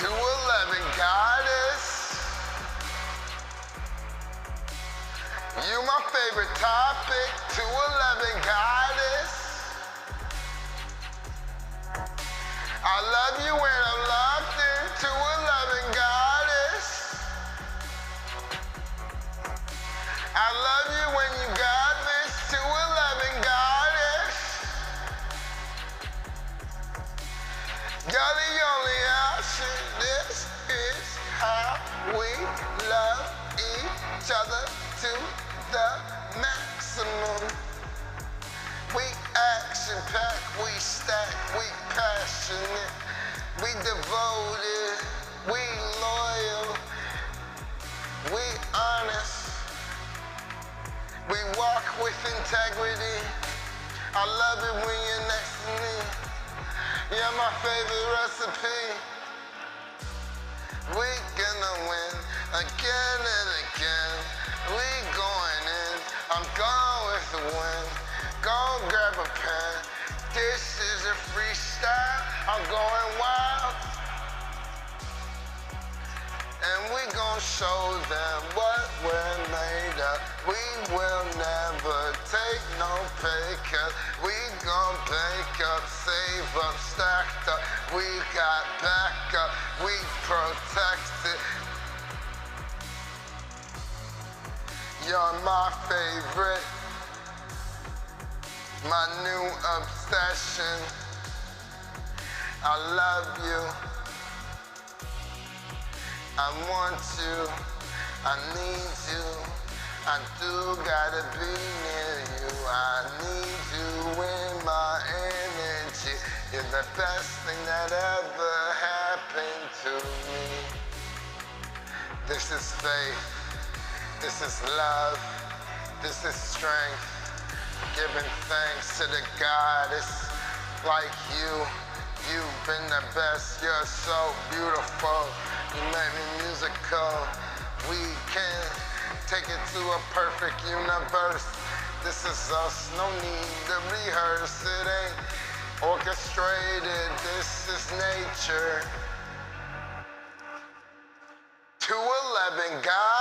211 goddess. You my favorite topic. 211 goddess. I love you when I'm locked in. 211 goddess. I love you when you got this. 211 goddess. You're the only option. This is how we love each other to the maximum. We action-packed, we stack, we passionate, we devoted, we loyal, we honest, we walk with integrity. I love it when you're next to me. You're my favorite recipe. We gonna win again and again. We going in, I'm going with the wind. Go grab a pen. This is a freestyle. I'm going wild. And we gon' show them what we're made of. We will never take no pay cut. We gon' bake up, save up, stacked up. We got backup, we protected. You're my favorite, my new obsession. I love you. I want you, I need you, I do gotta be near you. I need you in my energy. You're the best thing that ever happened to me. This is faith, this is love, this is strength. Giving thanks to the goddess like you. You've been the best, you're so beautiful. You make me musical. We can take it to a perfect universe. This is us, no need to rehearse. It ain't orchestrated, this is nature. 211 God.